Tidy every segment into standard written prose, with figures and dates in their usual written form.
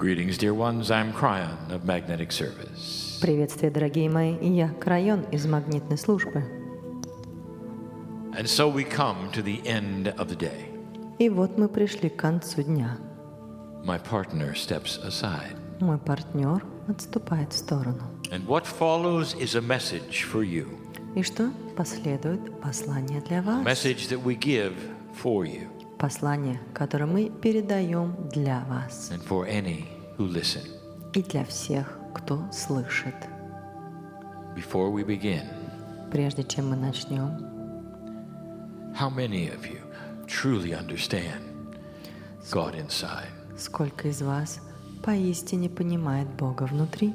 Greetings, dear ones. I'm Cryon of Magnetic Service. Приветствие, дорогие мои. Я Крайон из магнитной службы. And so we come to the end of the day. И вот мы пришли к концу дня. My partner steps aside. Мой партнер отступает в сторону. And what follows is a message for you. И что последует? Послание для A вас. message that we give for you Послание, которое мы передаем для вас. and for any who listen. И для всех, кто слышит. Before we begin, Прежде чем мы начнем, how many of you truly understand God inside? сколько из вас поистине понимает Бога внутри?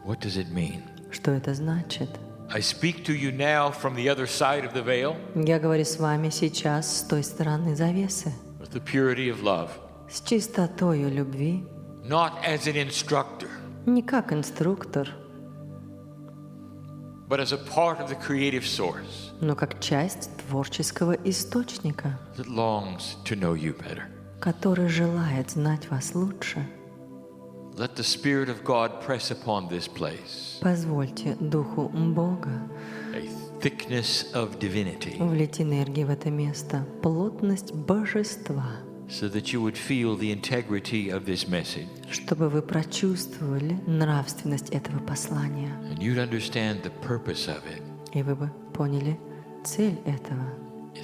What does it mean? Что это значит? I speak to you now from the other side of the veil Я говорю с вами сейчас с той стороны завесы, with the purity of love, с чистотою любви, not as an instructor, не как инструктор, but as a part of the creative source но как часть творческого источника, that longs to know you better. который желает знать вас лучше. Let the Spirit of God press upon this place, Позвольте Духу Бога a thickness of divinity, влить энергии в это место, плотность божества, so that you would feel the integrity of this message чтобы вы прочувствовали нравственность этого послания, and you'd understand the purpose of it, и вы бы поняли цель этого,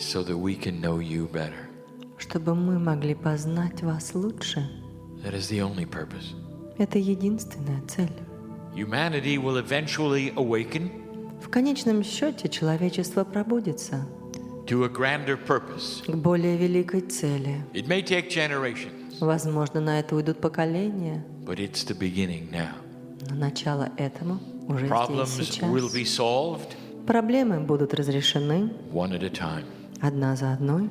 so that we can know you better. чтобы мы могли познать вас лучше. That is the only purpose. Это единственная цель. Humanity will eventually awaken В конечном счете человечество пробудится to a grander purpose. к более великой цели. It may take generations, Возможно, на это уйдут поколения, but it's the beginning now. но начало этому уже Problems здесь will be сейчас. solved Проблемы будут разрешены one at a time. одна за одной.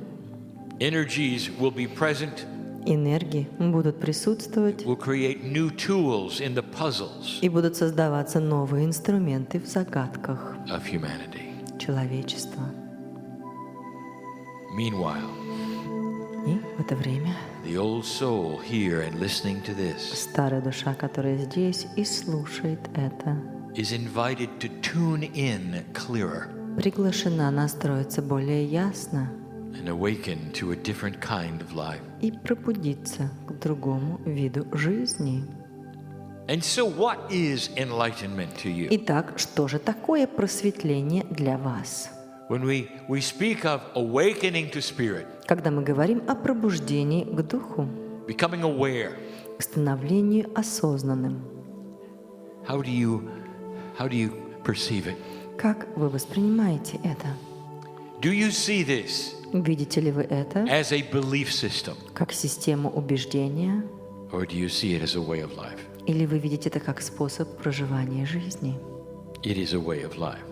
Energies will be present, Энергии будут присутствовать, will create new tools in the puzzles и будут создаваться новые инструменты в загадках of humanity. человечества. Meanwhile, И в это время the old soul here and listening to this старая душа, которая здесь и слушает это, is invited to tune in clearer приглашена настроиться более ясно and awaken to a different kind of life. и пробудиться к другому виду жизни. And so what is enlightenment to you? Итак, что же такое просветление для вас? When we speak of awakening to spirit, Когда мы говорим о пробуждении к духу, becoming aware, к становлению осознанным, how do you perceive it? как вы воспринимаете это? Do you see this Видите ли вы это as a belief system, как систему убеждения, or do you see it as a way of life? или вы видите это как способ проживания жизни? It is a way of life.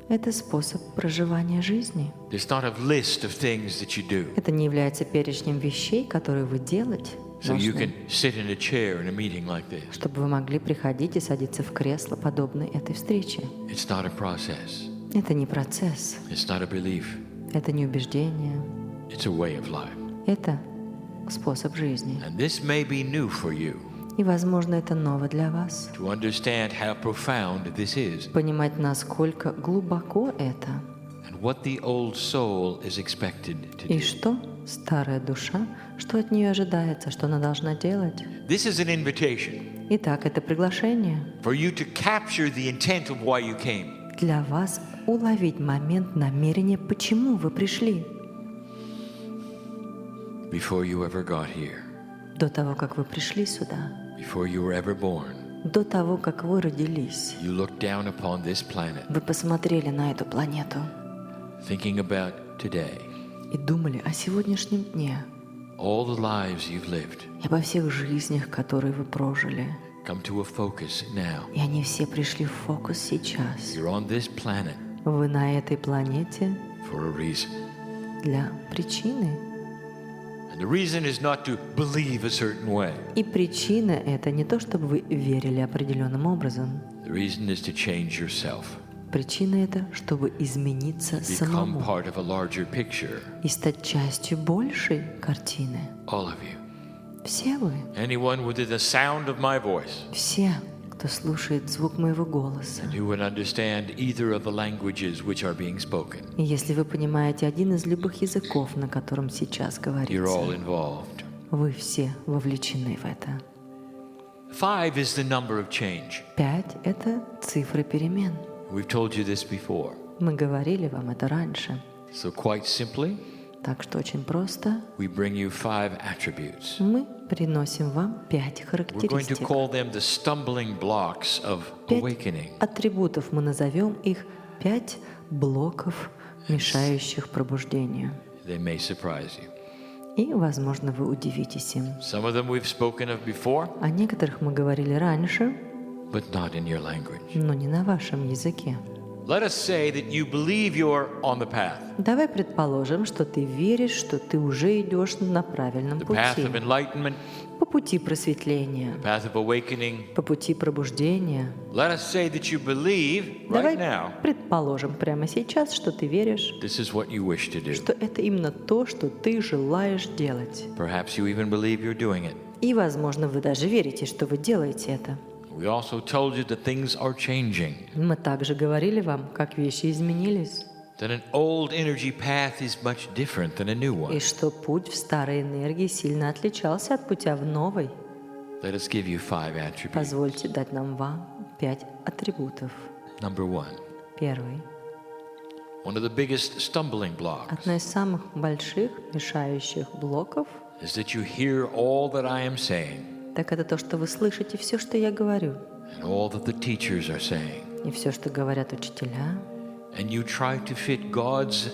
Это способ проживания жизни. It's not a list of things that you do. Это не является перечнем вещей, которые вы делать So you должны, can sit in a chair in a meeting like this. чтобы вы могли приходить и садиться в кресло, подобное этой встрече. It's not a process. Это не процесс, It's not a belief. это не убеждение, It's a way of life. это способ жизни. And this may be new for you И, возможно, это ново для вас. to understand how profound this is Понимать, насколько глубоко это, and what the old soul is expected to и do. что старая душа, что от нее ожидается, что она должна делать. This is an invitation Итак, это приглашение for you to capture the intent of why you came. для вас уловить момент намерения, почему вы пришли, Before you ever got here, до того, как вы пришли сюда, before you were ever born, до того, как вы родились. you looked down upon this planet, Вы посмотрели на эту планету thinking about today, и думали о сегодняшнем дне, all the lives you've lived, и обо всех жизнях, которые вы прожили. come to a focus now. И они все пришли в фокус сейчас. You're on this planet Вы на этой планете for a reason. для причины. And the reason is not to believe a certain way. И причина это не то, чтобы вы верили определенным образом. The reason is to change yourself, Причина это, чтобы измениться become самому part of a larger picture. и стать частью большей картины. All of you. Все вы. Anyone within the sound of my voice. Все, кто слушает звук моего голоса. And who would understand either of the languages which are being spoken. И если вы понимаете один из любых языков, на котором сейчас You're говорится, all involved. вы все вовлечены в это. 5 is the number of change. 5 — это цифры перемен. We've told you this before. Мы говорили вам это раньше. So quite simply, Так что очень просто. we bring you 5 attributes. Мы приносим вам 5 We're going to характеристик. call them the stumbling blocks of 5 awakening. атрибутов. Мы назовем их 5 блоков, мешающих пробуждению. They may surprise you. И, возможно, вы удивитесь им. Some of them we've spoken of before, О некоторых мы говорили раньше, but not in your language. но не на вашем языке. Let us say that you believe you're on the path, Давай предположим, что ты веришь, что ты уже идешь на правильном the path пути. of enlightenment, По пути просветления, the path of awakening. по пути пробуждения. Let us say that you believe Давай right now предположим прямо сейчас, что ты веришь, this is what you wish to do. что это именно то, что ты желаешь делать. Perhaps you even believe you're doing it. И, возможно, вы даже верите, что вы делаете это. We also told you that things are changing, Мы также говорили вам, как вещи изменились, that an old energy path is much different than a new и one. что путь в старой энергии сильно отличался от путя в новой. Let us give you 5 attributes. Позвольте дать нам вам 5 атрибутов. Number 1, Первый. one of the biggest stumbling blocks Одно из самых больших мешающих блоков is that you hear all that I am saying так это то, что вы слышите все, что я говорю, and all that the teachers are saying, и все, что говорят учителя, and you try to fit God's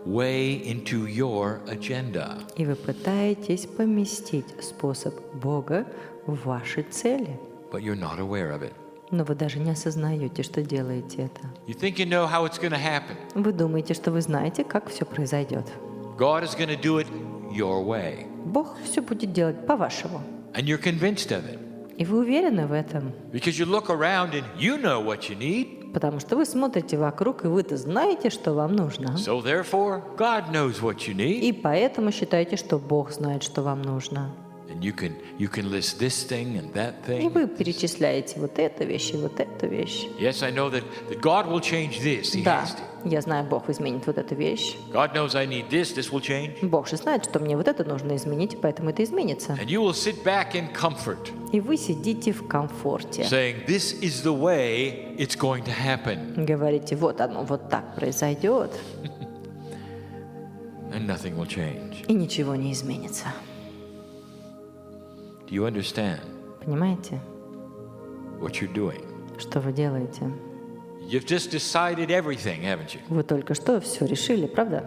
way into your agenda. и вы пытаетесь поместить способ Бога в ваши цели, But you're not aware of it. но вы даже не осознаете, что делаете это. You think you know how it's going to happen. Вы думаете, что вы знаете, как все произойдет. God is going to do it your way. Бог все будет делать по-вашему. And you're convinced of it. И вы уверены в этом, Because you look around and you know what you need. потому что вы смотрите вокруг, и вы-то знаете, что вам нужно. So therefore, God knows what you need. И поэтому считаете, что Бог знает, что вам нужно. And you can list this thing and that И вы thing. перечисляете вот эту вещь и вот эту вещь. Yes, I know that God will change this. He Да, has to. я знаю, Бог изменит вот эту вещь. God knows I need this. This will change. Бог же знает, что мне вот это нужно изменить, и поэтому это изменится. And you will sit back in comfort, И вы сидите в комфорте. saying, this is the way it's going to happen. Говорите, вот оно вот так произойдет, And nothing will change. и ничего не изменится. Do you understand Понимаете, what you're doing? что вы делаете? You've just decided everything, haven't you? Вы только что все решили, правда?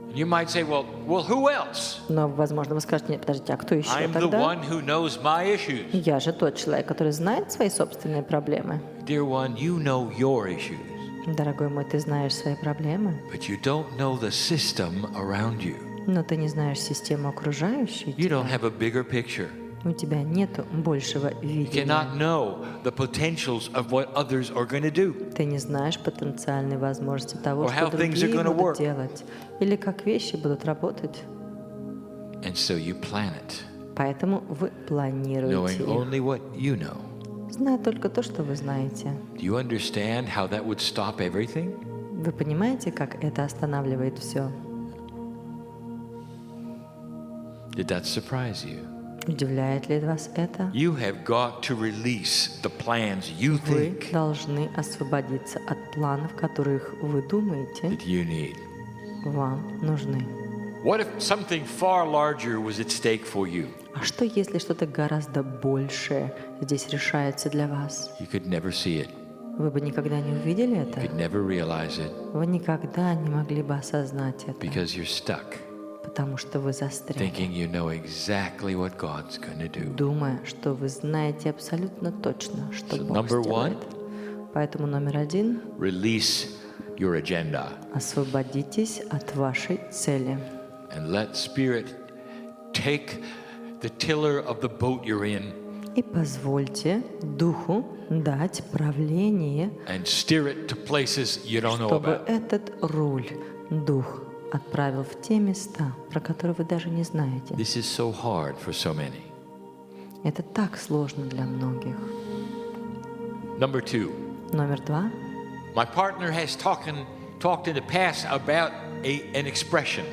And you might say, well, who else? Но, возможно, вы скажете, нет, подождите, а кто еще I'm the тогда? one who knows my issues. Я же тот человек, который знает свои собственные проблемы. Dear one, you know your issues, Дорогой мой, ты знаешь свои проблемы, but you don't know the system around you. но ты не знаешь систему окружающей You тебя. don't have a bigger picture. У тебя нет большего You видения. cannot know the potentials of what others are going to do. Ты не знаешь потенциальной возможности того, Or how что things are другие gonna будут work. делать, или как вещи будут работать. And so you plan it, Поэтому вы планируете knowing их, only what you know. зная только то, что вы знаете. Do you understand how that would stop everything? Вы понимаете, как это останавливает все? Did that surprise you? Удивляет ли вас это? You have got to release the plans you Вы think должны освободиться от планов, которых вы думаете, that you need. вам нужны. What if something far larger was at stake for you? А что, если что-то гораздо большее здесь решается для вас? You could never see it. Вы бы никогда не увидели You это? could never realize it Вы никогда не могли бы осознать это, because you're stuck потому что вы застряли, thinking you know exactly what God's going to do. думая, что вы знаете абсолютно точно, что So Бог number сделает. one, Поэтому номер один release your agenda – освободитесь от вашей цели and let Spirit take the tiller of the boat you're in и позвольте Духу дать правление, and steer it to places you don't know чтобы about. этот руль Дух отправил в те места, про которые вы даже не знаете. This is so hard for so many. Это так сложно для многих. Number 2. Номер 2. My partner has talked in the past about an expression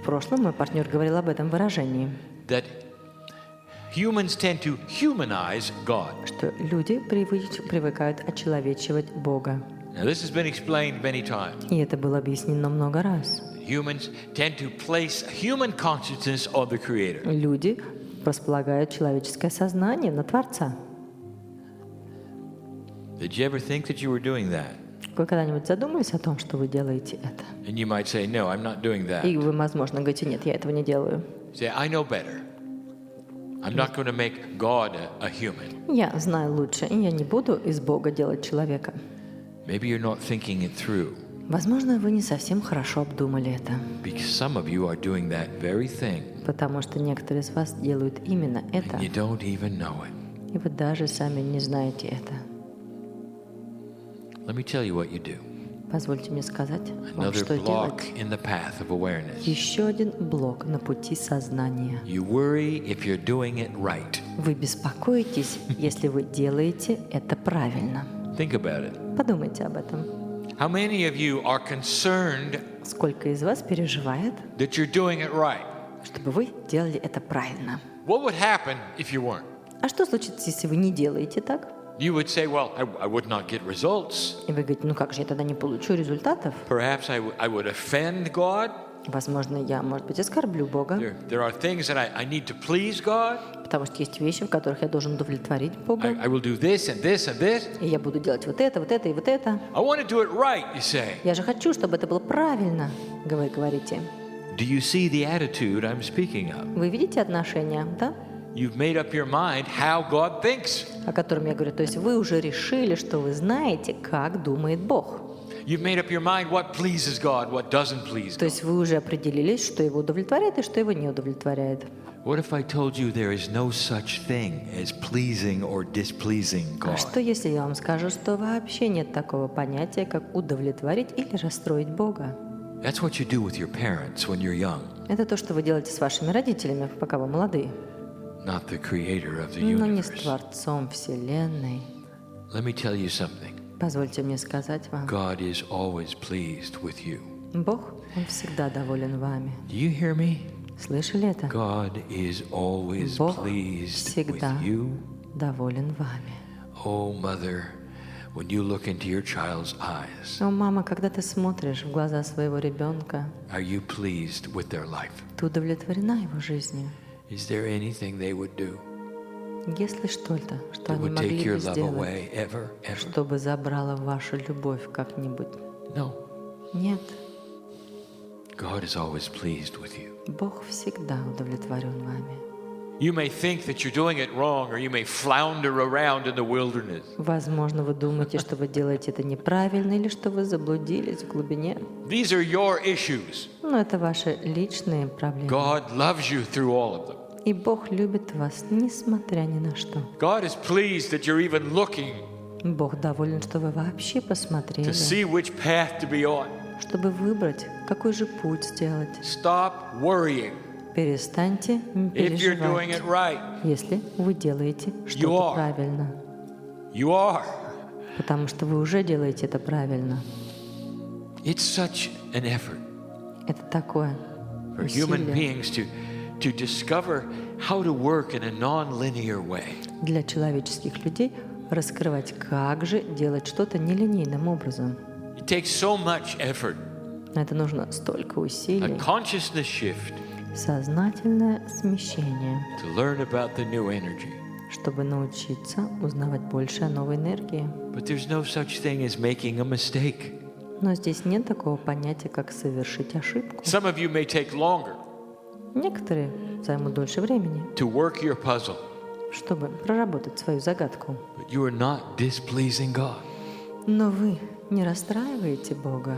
В прошлом мой партнер говорил об этом выражении, that humans tend to humanize God. что люди привыкают очеловечивать Бога. Now, this has been explained many times. И это было объяснено много раз. Humans tend to place human consciousness on the Creator. Люди располагают человеческое сознание на Творца. Did you ever think that you were doing that? Вы когда-нибудь задумались о том, что вы делаете это? And you might say, no, I'm not doing that. И вы, возможно, говорите, нет, я этого не делаю. Say, I know better. I'm not going to make God a human. Я знаю лучше, и я не буду из Бога делать человека. Maybe you're not thinking it through. Возможно, вы не совсем хорошо обдумали это. Because some of you are doing that very thing. Потому что некоторые из вас делают именно это. And you don't even know it. И вы даже сами не знаете это. Let me tell you what you do. Позвольте мне сказать вам, Another что block делать. in the path of awareness. Еще один блок на пути сознания. You worry if you're doing it right. Вы беспокоитесь, если вы делаете это правильно. Think about it. Подумайте об этом. How many of you are concerned Сколько из вас переживает, that you're doing it right? чтобы вы делали это правильно? What would happen if you weren't? А что случится, если вы не делаете так? You would say, well, I would not get results. И вы говорите, ну как же я тогда не получу результатов? Perhaps I would offend God. Возможно, я, может быть, оскорблю Бога, There are things that I need to please God. потому что есть вещи, в которых я должен удовлетворить Бога. I will do this and this and this. И я буду делать вот это и вот это. I want to do it right, you say. Я же хочу, чтобы это было правильно, вы говорите. Do you see the attitude I'm speaking of? Вы видите отношения, да? You've made up your mind how God thinks. О котором я говорю. То есть вы уже решили, что вы знаете, как думает Бог. You've made up your mind what pleases God, what doesn't please То God. есть вы уже определились, что его удовлетворяет и что его не удовлетворяет. What if I told you there is no such thing as pleasing or displeasing А God? что, если я вам скажу, что вообще нет такого понятия, как удовлетворить или расстроить Бога? That's what you do with your parents when you're young, Это то, что вы делаете с вашими родителями, пока вы молодые. not the creator of the Но не с universe. Творцом Вселенной. Let me tell you something. Позвольте мне сказать вам, God is always pleased with you. Бог, Он всегда доволен вами. Do you hear me? Слышали это? God is always Бог pleased всегда with you. доволен вами. Oh, mother, when you look into your child's eyes, О, мама, когда ты смотришь в глаза своего ребенка, are you pleased with their life? ты удовлетворена его жизнью? Is there anything they would do Есть ли что-то, что that они would могли take бы your love сделать, away ever? чтобы забрало вашу любовь как-нибудь? No. Нет. God is always pleased with you. Бог всегда удовлетворен вами. You may think that you're doing it wrong, or you may flounder around in the wilderness. Возможно, вы думаете, что вы делаете это неправильно или что вы заблудились в глубине. These are your issues. Но это ваши личные проблемы. God loves you through all of them. И Бог любит вас, несмотря ни на что. God is pleased that you're even looking Бог доволен, что вы вообще to посмотрели, see which path to be on. чтобы выбрать, какой же путь сделать. Stop worrying Перестаньте if you're doing it переживать, right. если вы делаете are. что-то правильно. You are. Потому что вы уже делаете это правильно. It's such an effort Это такое for human усилие beings to discover how to work in a non-linear way. для человеческих людей раскрывать, как же делать что-то нелинейным образом. It takes so much effort, На это нужно столько a усилий. consciousness shift Сознательное смещение, to learn about the new energy. чтобы научиться узнавать больше о новой энергии. But there's no such thing as making a mistake. Но здесь нет такого понятия, как совершить ошибку. Some of you may take longer Некоторые займут дольше времени, to work your puzzle, чтобы проработать свою загадку. but you are not displeasing God. Но вы не расстраиваете Бога.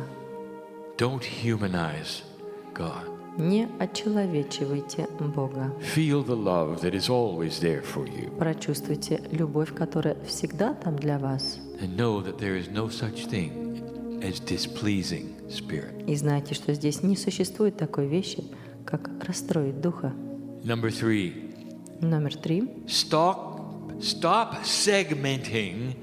Don't humanize God. Не очеловечивайте Бога. Feel the love that is always there for you, Прочувствуйте любовь, которая всегда там для вас. and know that there is no such thing as displeasing spirit. И знайте, что здесь не существует такой вещи, как расстроить Духа. Number 3, Номер 3. Stop segmenting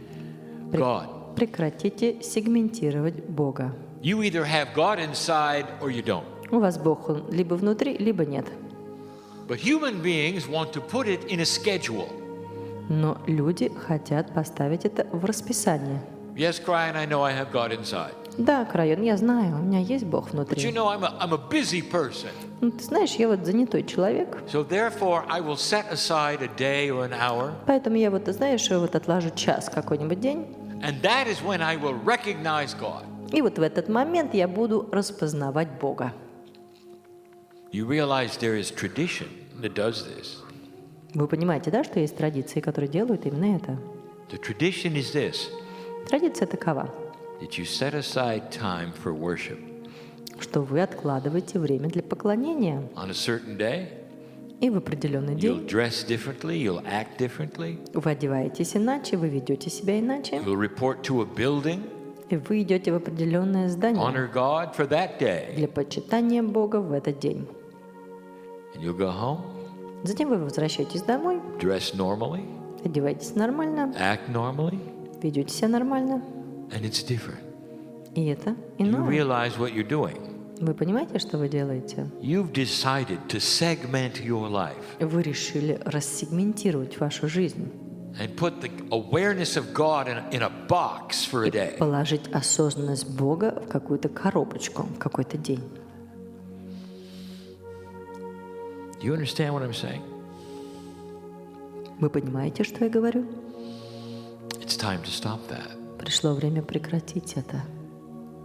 God. Прекратите сегментировать Бога. You either have God inside or you don't. У вас Бог он либо внутри, либо нет. But human beings want to put it in a schedule. Но люди хотят поставить это в расписание. Yes, Cryon, I know I have God inside. Да, Крайон, я знаю, у меня есть Бог But внутри. you know, I'm a busy person. Ну, ты знаешь, я вот занятой человек, So therefore, I will set aside a day or an hour. поэтому я вот, ты знаешь, вот отложу час какой-нибудь день, And that is when I will recognize God. и вот в этот момент я буду распознавать Бога. You realize there is tradition that does this. Вы понимаете, да, что есть традиции, которые делают именно это? The tradition is this, Традиция такова, that you set aside time for worship. что вы откладываете время для поклонения, On a certain day, и в определенный you'll день dress differently, you'll act differently, вы одеваетесь иначе, вы ведете себя иначе, you'll report to a building, и вы идете в определенное здание honor God for that day, для почитания Бога в этот день. and you'll go home, Затем вы возвращаетесь домой, dress normally, одеваетесь нормально, act normally, ведете себя нормально, and it's different. и это You иное. realize what you're doing. Вы понимаете, что вы делаете? You've decided to segment your life Вы решили рассегментировать вашу жизнь and put the awareness of God in a box for a и day. положить осознанность Бога в какую-то коробочку, в какой-то день. Do you understand what I'm saying? Вы понимаете, что я говорю? It's time to stop that. Пришло время прекратить это.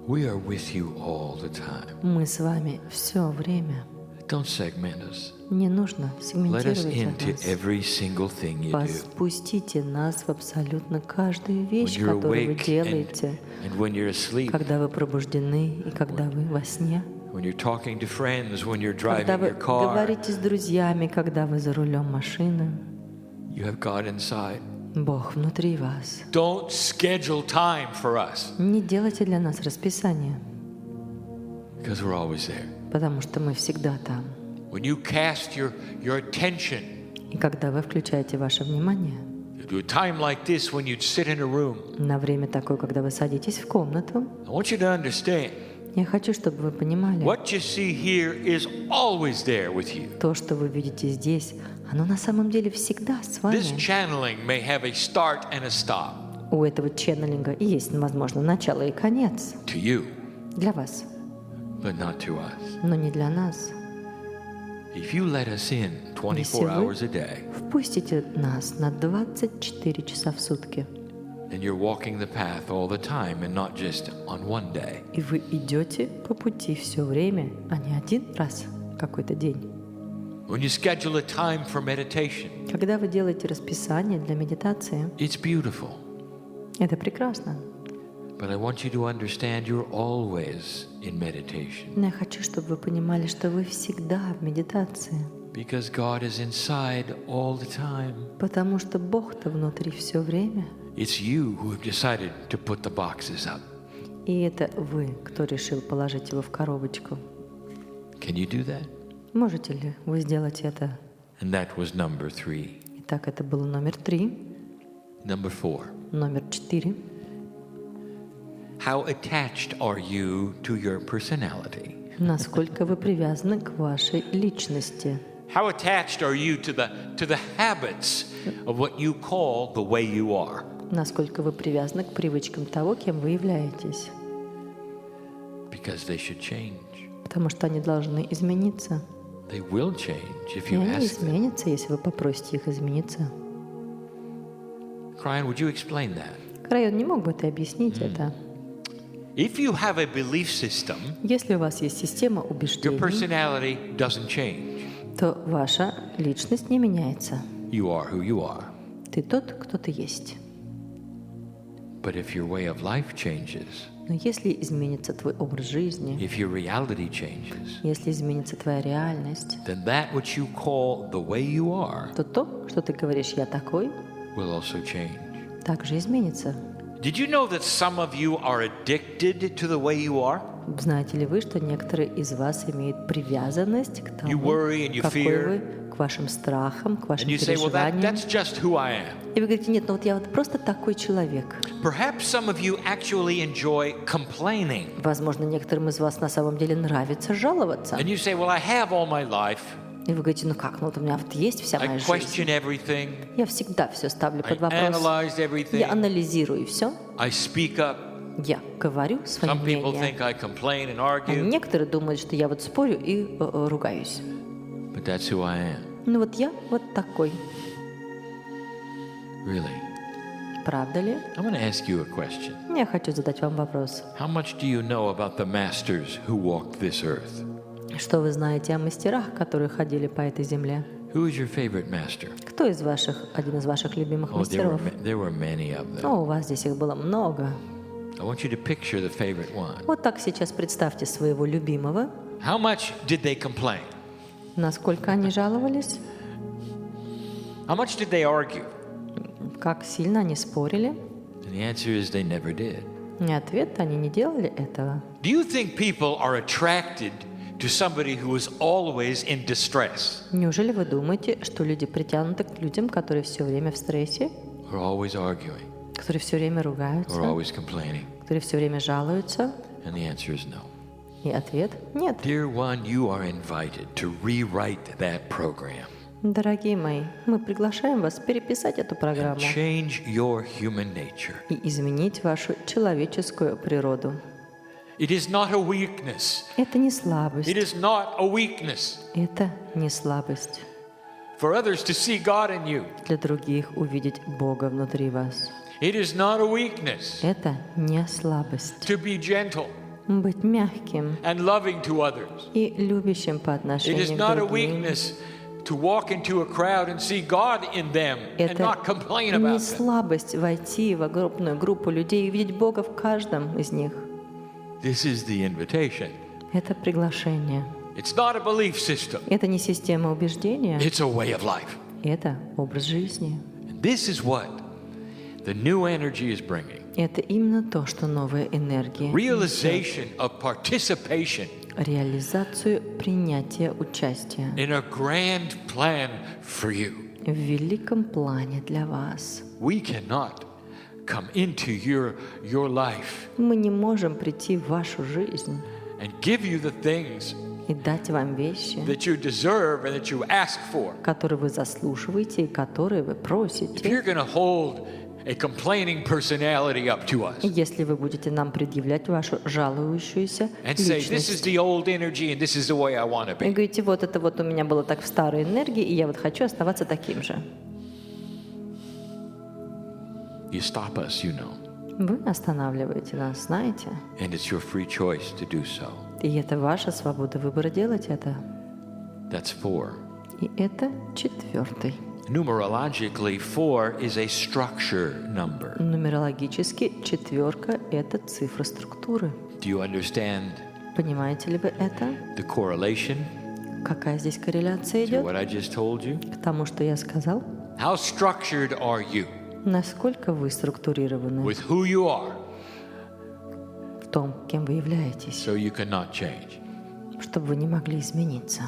We are with you all the time. Мы с вами все время. Don't segment us. Не нужно Let us сегментировать into нас. every single thing you do. Пустите нас в абсолютно каждую вещь, When you're которую вы awake делаете, and when you're asleep, когда вы пробуждены и когда вы во сне, when you're talking to friends, when you're когда driving вы your car. говорите с друзьями, когда вы за рулем машины. You have God inside. Бог внутри вас. Don't schedule time for us Не делайте для нас расписание, because we're always there. потому что мы всегда там. When you cast your attention И когда вы включаете ваше внимание to a time like this when you'd sit in a room, на время такое, когда вы садитесь в комнату, I want you to understand я хочу, чтобы вы понимали, what you see here is always there with you. то, что вы видите здесь, оно на самом деле всегда с вами. This channeling may have a start and a stop У этого ченнелинга есть, возможно, начало и конец to you, для вас, but not to us. но не для нас. If you let us in Если 24 вы hours a day, впустите нас на 24 часа в сутки, then you're walking the path all the time and not just on one day. и вы идете по пути все время, а не один раз какой-то день. When you schedule a time for meditation, Когда вы делаете расписание для медитации, it's beautiful. это прекрасно. But I want you to understand you're always in meditation Но я хочу, чтобы вы понимали, что вы всегда в медитации, because God is inside all the time. потому что Бог-то внутри все время. It's you who have decided to put the boxes up. И это вы, кто решил положить его в коробочку. Can you do that? Можете ли вы сделать это? And that was number 3. Итак, это был номер 3. Number 4. Номер 4. How attached are you to your personality? Насколько вы привязаны к вашей личности? How attached are you to the habits of what you call the way you are? Насколько вы привязаны к привычкам того, кем вы являетесь? Because they should change. Потому что они должны измениться. They will change if И you они ask them. изменятся, если вы попросите их измениться. Cryon, would you explain that? Крайон, не мог бы ты объяснить это? If you have a belief system, Если у вас есть система your убеждений, personality doesn't change. то ваша личность не меняется. You are who you are. Ты тот, кто ты есть. But if your way of life changes, Но если изменится твой образ жизни, if your reality changes, если изменится твоя реальность, then that which you call the way you are то то, что ты говоришь «я такой», will also change. также изменится. Did you know that some of you are addicted to the way you are? Знаете ли вы, что некоторые из вас имеют привязанность к You тому, worry and you какой fear. вы, к вашим страхам, к вашим And you say, well, переживаниям. that's just who I am. И вы говорите, нет, ну вот я вот просто такой человек. Perhaps some of you actually enjoy complaining. Возможно, некоторым из вас на самом деле нравится жаловаться. And you say, well, I have all my life. И вы говорите, ну как, ну вот у меня вот есть вся I моя question жизнь. everything. Я всегда все ставлю I под вопрос. analyze everything. Я анализирую все. I speak up. Я говорю свое Some people мнение. think I complain and А argue. некоторые думают, что я вот спорю и ругаюсь. But that's who I am. Ну вот я вот такой. Really. Правда ли? I'm going to ask you a question. Я хочу задать вам вопрос. How much do you know about the masters who walked this earth? Что вы знаете о мастерах, которые ходили по этой земле? Who is your favorite master? Кто из ваших, один из ваших любимых Oh, мастеров? there were many of them. О, у вас здесь их было много. I want you to picture the favorite one. Вот так сейчас представьте своего любимого. How much did they complain? Насколько они жаловались? How much did they argue? Как сильно они спорили? And the answer is they never did. И ответ, они не делали этого. Do you think people are attracted to somebody who is always in distress? Неужели вы думаете, что люди притянуты к людям, которые все время в стрессе, Or always arguing? которые все время Or ругаются, always complaining? которые все время жалуются? And the answer is no. И ответ – нет. Dear one, you are invited to rewrite that program Дорогие мои, мы приглашаем вас переписать эту and программу change your human nature. и изменить вашу человеческую природу. It is not a weakness. Это не слабость. It is not a weakness Это не слабость. for others to see God in you. Для других увидеть Бога внутри вас. It is not a weakness Это не слабость. to be gentle Быть мягким and loving to others. и любящим по It is отношению not к a другим. weakness to walk into a crowd and see God in them and Это not complain не about them. слабость войти в огромную группу людей и видеть Бога в каждом из них. This is the invitation. Это приглашение. It's not a belief system. Это не система убеждения. It's a way of life. Это образ жизни. And this is what the new energy is bringing. Это именно то, что новая энергия несет. Realization of participation Реализацию принятия участия in a grand plan for you. в великом плане для вас. We cannot come into your life Мы не можем прийти в вашу жизнь and give you the things и дать вам вещи, that you deserve and that you ask for. которые вы заслуживаете и которые вы If просите. you're going to hold a complaining personality up to us Если вы будете нам предъявлять вашу жалующуюся and say, this is личность the old energy and this is the way I want to и be, говорите, вот это вот у меня было так в старой энергии, и я вот хочу оставаться таким же. you stop us, you know. Вы останавливаете нас, знаете? And it's your free choice to do so. И это ваша свобода выбора делать это. That's 4. И это 4. Numerologically, 4 is a structure number. Нумерологически 4 – это цифра структуры. Do you understand Понимаете ли вы это? the correlation Какая здесь корреляция to идет what I just told you? к тому, что я сказал? How structured are you Насколько вы структурированы with who you are в том, кем вы являетесь, so you cannot change? чтобы вы не могли измениться.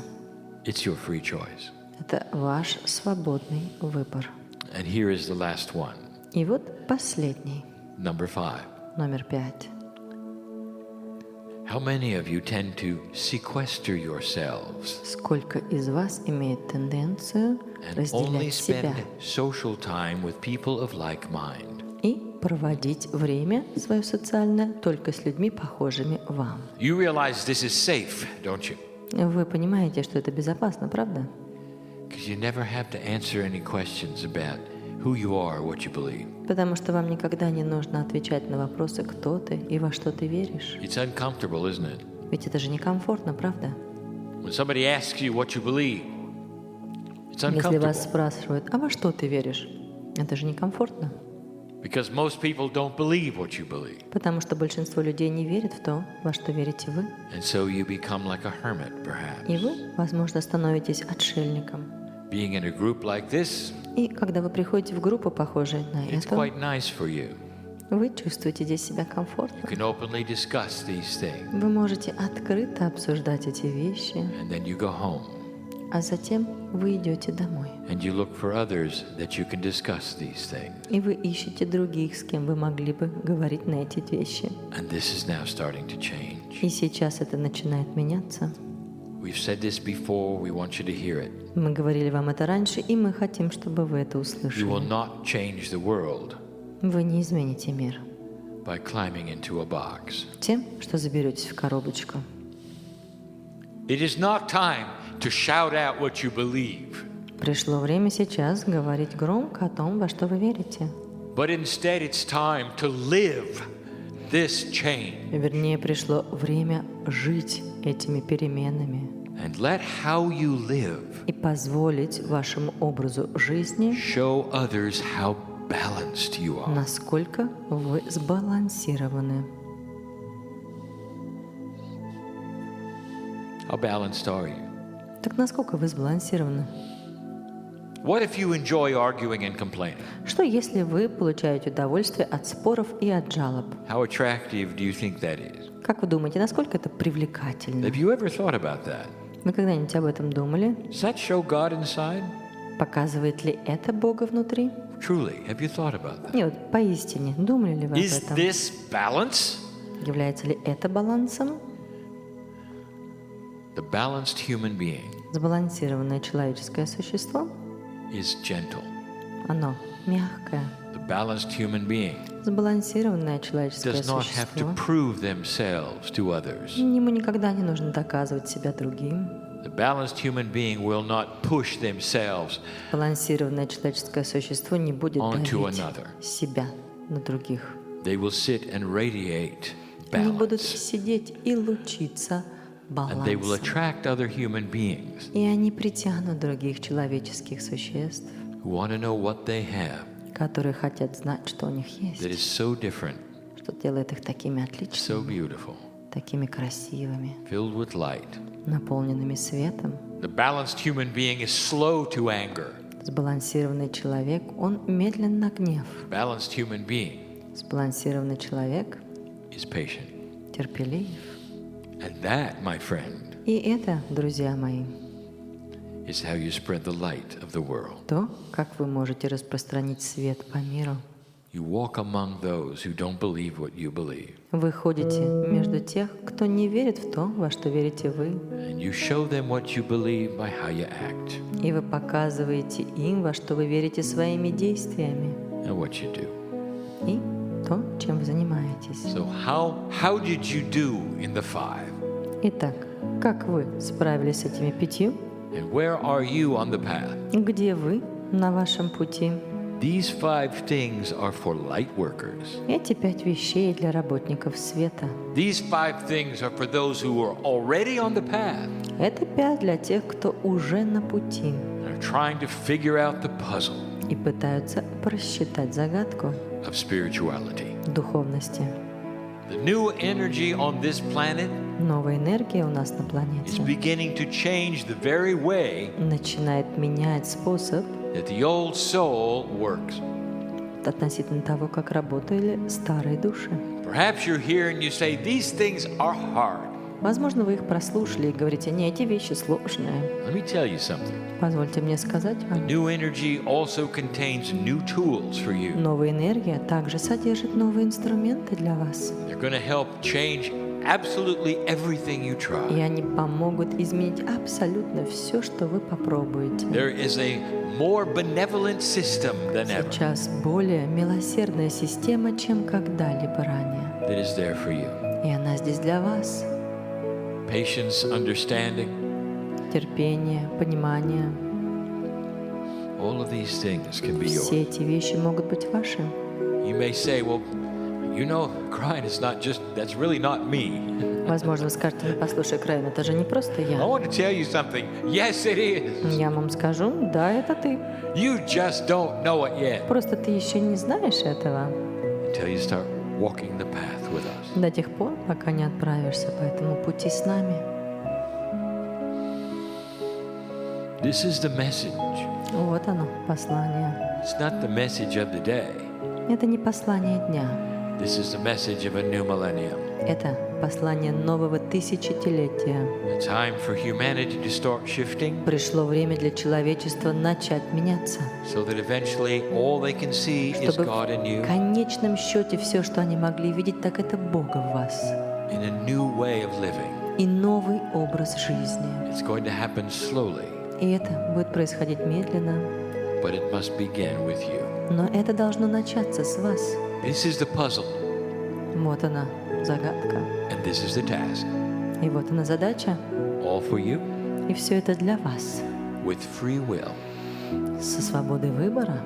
It's your free choice. Это ваш свободный выбор. And here is the last one, И вот последний, number 5. номер 5. How many of you tend to sequester yourselves Сколько из вас имеет тенденцию and only разделять себя spend social time with people of like mind? и проводить время свое социальное только с людьми, похожими вам? You realize this is safe, don't you? Вы понимаете, что это безопасно, правда? Because you never have to answer any questions about who you are, what you believe. Потому что вам никогда не нужно отвечать на вопросы, кто ты и во что ты веришь. It's uncomfortable, isn't it? Ведь это же некомфортно, правда? When somebody asks you what you believe, it's Если вас uncomfortable. спрашивают, а во что ты веришь? Это же некомфортно. Because most people don't believe what you believe. Потому что большинство людей не верит в то, во что верите вы. And so you become like a hermit, И perhaps. вы, возможно, становитесь отшельником. Being in a group like this, И когда вы приходите в группу, похожую на it's эту, quite nice for you. вы чувствуете здесь себя You комфортно. can openly discuss these things. Вы можете открыто обсуждать эти вещи. And then you go home. А затем вы идете домой. And you look for others that you can discuss these things. И вы ищете других, с кем вы могли бы говорить на эти вещи. And this is now starting to change. И сейчас это начинает меняться. We've said this before, we want you to hear it. Мы говорили вам это раньше, и мы хотим, чтобы вы это You will услышали. not change the world Вы не измените мир by climbing into a box. тем, что заберетесь в коробочку. It is not time to shout out what you believe, Пришло время сейчас говорить громко о том, во что вы верите. but instead it's time to live this change Вернее, пришло время жить этими переменами and let how you live и позволить вашему образу жизни, show others how balanced you are. насколько вы сбалансированы. How balanced are you? Так насколько вы сбалансированы? What if you enjoy arguing and complaining? Что если вы получаете удовольствие от споров и от жалоб? How attractive do you think that is? Как вы думаете, насколько это привлекательно? Have you ever thought about that? Вы когда-нибудь об этом думали? Does that show God inside? Показывает ли это Бога внутри? Truly, have you thought about that? Нет, вот поистине, думали ли вы об Is этом? this balance? Является ли это балансом? The balanced human being Сбалансированное человеческое существо, is gentle. оно мягкое. The balanced human being Сбалансированное человеческое does not have to существо. prove themselves to others. Ему никогда не нужно доказывать себя другим. The balanced human being will not push themselves Балансированное человеческое существо не будет onto давить another. себя на других. They will sit and radiate Они будут balance. сидеть и лучиться And they will балансом. attract other human beings И они притянут других человеческих существ, who want to know what they have которые хотят знать, что у них that is есть, so different, что делает их такими so отличными, beautiful, такими красивыми, filled with light. наполненными светом. The balanced human being is slow to anger. Сбалансированный человек, он медлен на гнев. The balanced human being Сбалансированный человек is patient. терпелив. And that, my friend, И это, друзья мои, is how you spread the light of the world. то, как вы можете распространить свет по миру. You walk among those who don't believe what you believe. Вы ходите между тех, кто не верит в то, во что верите вы, And you show them what you believe by how you act и вы показываете им, во что вы верите своими действиями, and what you do. и то, чем вы занимаетесь. So how did you do in the 5? Итак, как вы справились с этими 5? And where are you on the path? Где вы на вашем пути? These 5 things are for light workers. Эти 5 вещей для работников света. These 5 things are for those who are already on the path Это 5 для тех, кто уже на пути and are trying to figure out the puzzle и пытаются просчитать загадку of spirituality. духовности. The new energy on this planet Новая энергия у нас на is планете beginning to change the very way начинает менять способ that the old soul works. относительно того, как работали старые души. Perhaps you're here and you say, these things are hard. Возможно, вы их прослушали и говорите: не, эти вещи сложные. Let me tell you something. Позвольте мне сказать вам. New energy also contains new tools for you. Новая энергия также содержит новые инструменты для вас. They're going to help change absolutely everything you И try. они помогут изменить абсолютно все, что вы попробуете. There is a more benevolent system than ever Сейчас более милосердная система, чем когда-либо ранее. that is there for you. И она здесь для вас. Patience, understanding, Терпение, понимание. all of these things can be Все yours. эти вещи могут быть ваши. You may say, well, you know, crying is not just, that's really not me. Возможно, вы скажете: ну, послушай, Крайона, это же не просто I я. want to tell you something. Yes, it is. Я вам скажу: да, это ты. You just don't know it yet Просто ты еще не знаешь этого until you start walking the path with us. до тех пор, пока не отправишься по этому пути с нами. This is the message. Вот оно, послание. It's not the message of the day. Это не послание дня. This is the message of a new millennium. Это послание нового тысячелетия. A time for humanity to start shifting Пришло время для человечества начать меняться, so that eventually all they can see is чтобы God in в you конечном счете все, что они могли видеть, так это Бога в вас in a new way of living. и новый образ жизни. It's going to happen slowly, И это будет происходить медленно, but it must begin with you. но это должно начаться с вас. This is the puzzle, Вот она, загадка. and this is the task. И вот она задача. All for you, И все это для вас. with free will. Со свободой выбора.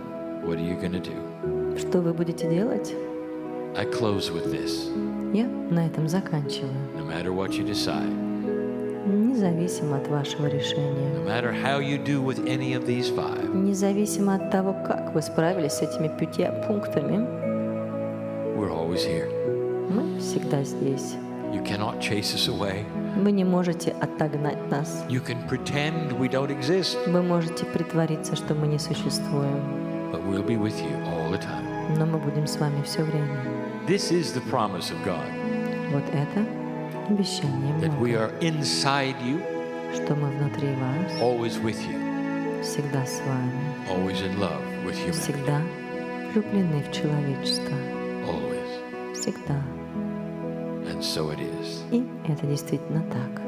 What are you going to do? Что вы будете делать? I close with this. Я на этом заканчиваю. No matter what you decide, Независимо от вашего no решения. matter how you do with any of these 5, Независимо от того, как вы справились с этими 5 пунктами, we're always here. мы всегда здесь. You cannot chase us away. Вы не можете отогнать нас. You can pretend we don't exist, Вы можете притвориться, что мы не существуем. but we'll be with you all the time. Но мы будем с вами все время. This is the promise of God, Вот это обещание that we Бога, are inside you, что мы внутри вас, always with you, всегда с вами, always in love with humanity, всегда влюблены в человечество. always. Всегда. And so it is. И это действительно так.